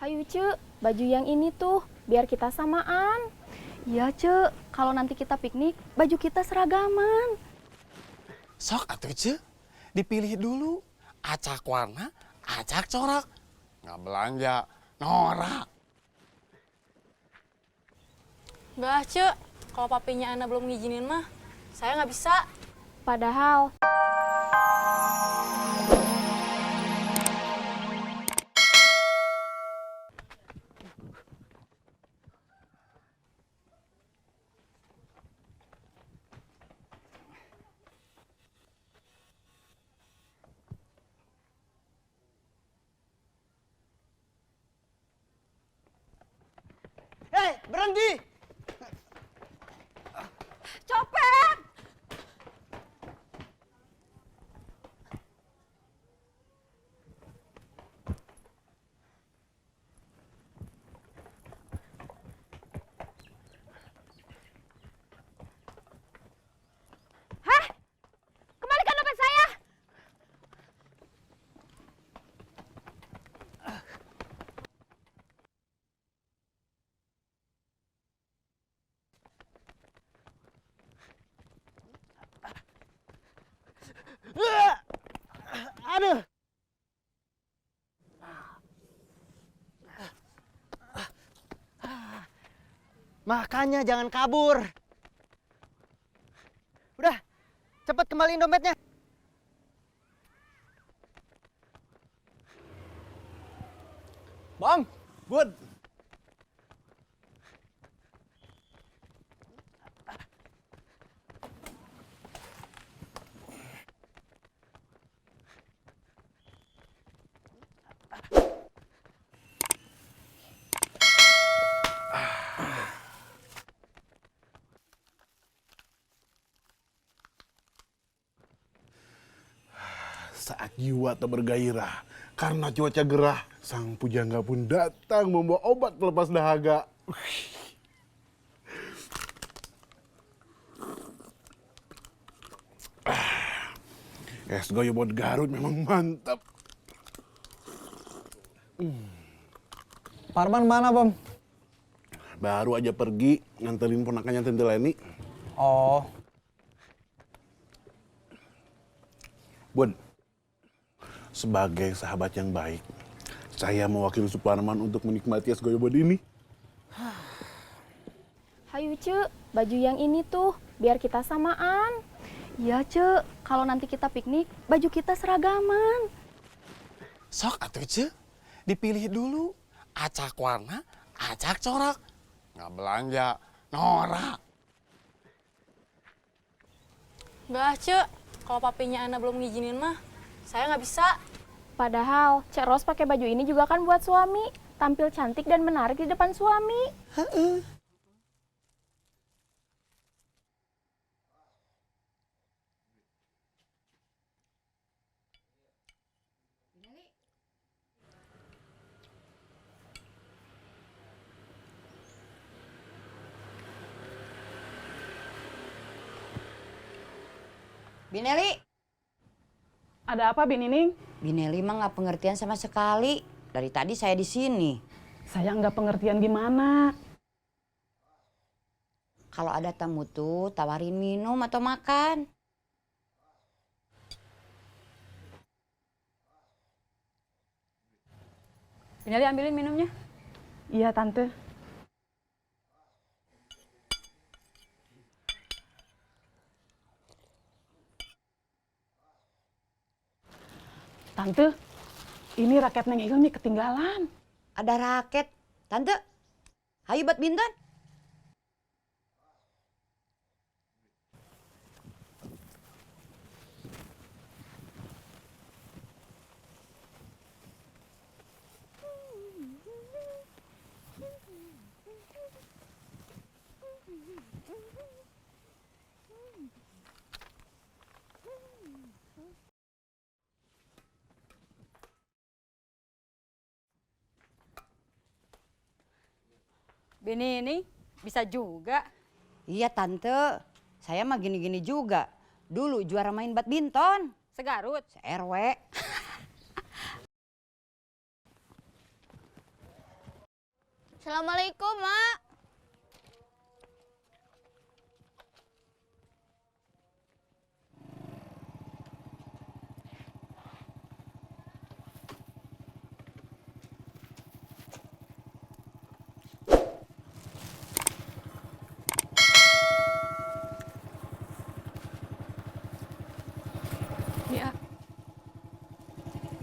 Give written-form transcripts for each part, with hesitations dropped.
Hayu Ce, baju yang ini tuh biar kita samaan. Iya Ce, kalau nanti kita piknik, baju kita seragaman. Sok atuh Ce, dipilih dulu. Acak warna, acak corak. Nggak belanja, norak. Enggak, Cek. Kalau papinya Ana belum ngizinin mah, saya nggak bisa. Padahal Hei, berhenti! copet! Hah? Kembalikan dompet saya! Aduh! Makanya jangan kabur. Udah, cepet kembaliin dompetnya. Bang, Bud. Saat jiwa tak bergairah karena cuaca gerah, sang pujangga pun datang membawa obat pelepas dahaga. Es goyobot Garut memang mantap. Parman mana, Bang? Baru aja pergi nganterin ponakannya Tante Leni. Oh, Bun, sebagai sahabat yang baik, saya mewakili Suparman untuk menikmati es goyobot ini. Hayu Ce, baju yang ini tuh biar kita samaan. Iya Ce, kalau nanti kita piknik, baju kita seragaman. Sok atuh Ce, dipilih dulu. Acak warna, acak corak. Nggak belanja, norak. Enggak, Cek. Kalau papinya Ana belum ngizinin mah, saya nggak bisa. Padahal Cek Ros pakai baju ini juga kan buat suami. Tampil cantik dan menarik di depan suami. Bineli, Ada apa, Bin Nining? Bineli mah nggak pengertian sama sekali. Dari tadi saya di sini. Saya nggak pengertian gimana. Kalau ada tamu tuh tawarin minum atau makan. Bineli ambilin minumnya. Iya, Tante. Tante, ini raket Neng Hilmi ketinggalan. Ada raket. Tante, hayu badminton. Bini ini bisa juga. Iya Tante, saya mah gini-gini juga. Dulu juara main badminton. Segarut. Se-RW. Assalamualaikum, Mak. Ya,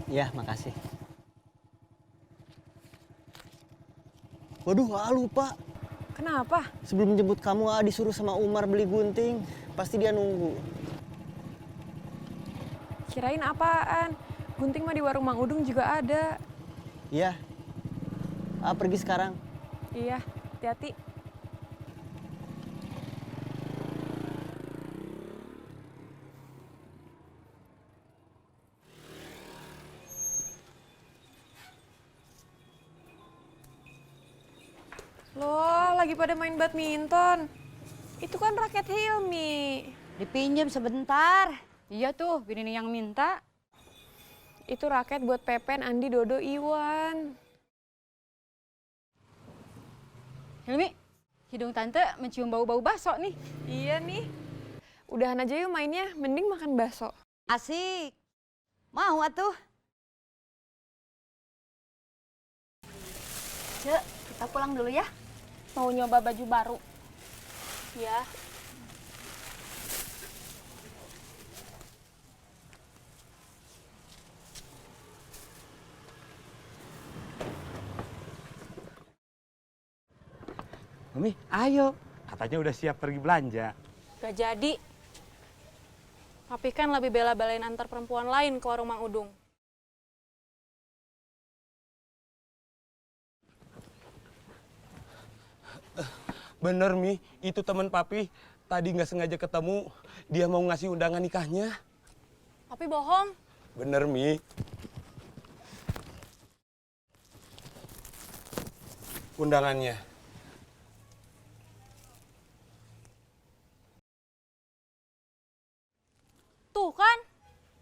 Iya, makasih. Waduh, Aa lupa. kenapa? Sebelum jemput kamu, Aa disuruh sama Umar beli gunting. Pasti dia nunggu. Kirain apaan? Gunting mah di warung Mang Udung juga ada. Iya. Aa pergi sekarang. Iya, hati-hati. Loh, lagi pada main badminton. Itu kan raket Hilmi. Dipinjam sebentar. Iya tuh, bini yang minta. Itu raket buat Pepen, Andi, Dodo, Iwan. Hilmi, hidung tante mencium bau-bau bakso nih. Iya nih. Udahan aja yuk mainnya, mending makan bakso. Asik. Mau atuh. Cek, kita pulang dulu ya. Mau nyoba baju baru. Ya. Mami, ayo. Katanya udah siap pergi belanja. Gak jadi. Papi kan lebih bela-belain antar perempuan lain ke warung Mang Udung. Bener, Mi. Itu teman papi. Tadi nggak sengaja ketemu. Dia mau ngasih undangan nikahnya. Papi bohong. Bener, Mi. Undangannya. Tuh kan,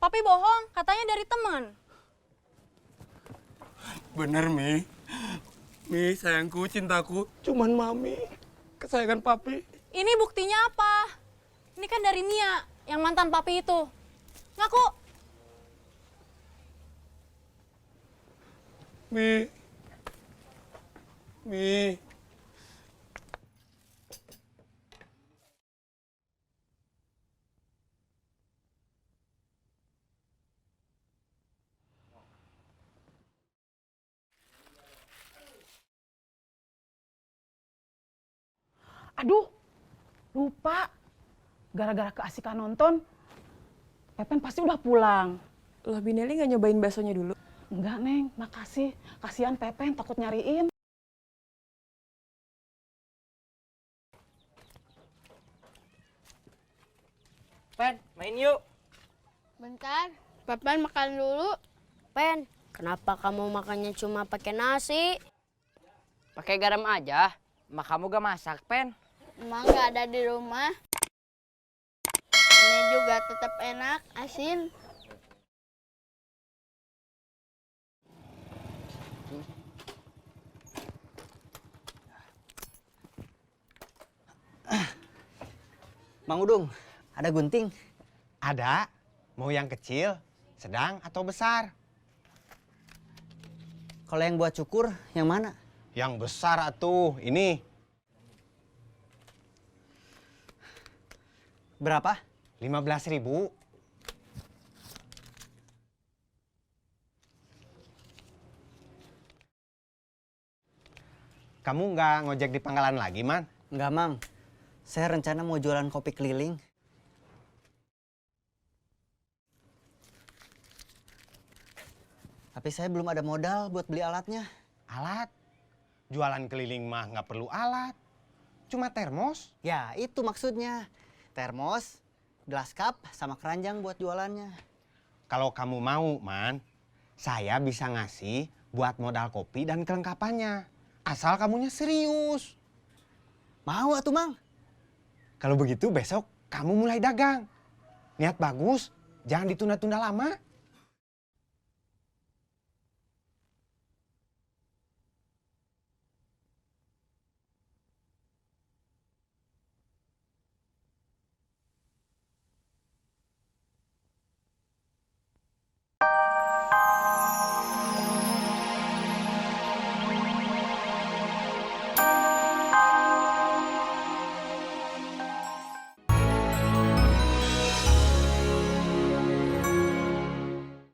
papi bohong, katanya dari teman. Bener, Mi. Mi, sayangku, cintaku. Cuman Mami. Kesayangan papi. Ini buktinya apa? Ini kan dari Mia, yang mantan papi itu. Ngaku. Mi. Mi. Aduh, lupa. Gara-gara keasikan nonton, Pepen pasti udah pulang. Loh, Bineli nggak nyobain baksonya dulu? Enggak, Neng. Makasih. Kasihan Pepen, takut nyariin. Pen, main yuk. Bentar, Papan makan dulu. Pen, kenapa kamu makannya cuma pakai nasi? Pakai garam aja. Mak kamu gak masak, Pen. Emang nggak ada di rumah. Ini juga tetap enak, asin. Mang Udung, ada gunting. Ada. Mau yang kecil, sedang, atau besar? Kalau yang buat cukur, yang mana? Yang besar atuh, ini. Berapa? 15.000. Kamu nggak ngojek di pangkalan lagi, Man? Enggak, Mang. Saya rencana mau jualan kopi keliling. Tapi saya belum ada modal buat beli alatnya. Alat? Jualan keliling mah nggak perlu alat. Cuma termos. Ya, itu maksudnya. Termos, gelas cup, sama keranjang buat jualannya. Kalau kamu mau, Man, saya bisa ngasih buat modal kopi dan kelengkapannya. Asal kamunya serius. Mau atuh, Mang? Kalau begitu besok kamu mulai dagang. Niat bagus, jangan ditunda-tunda lama.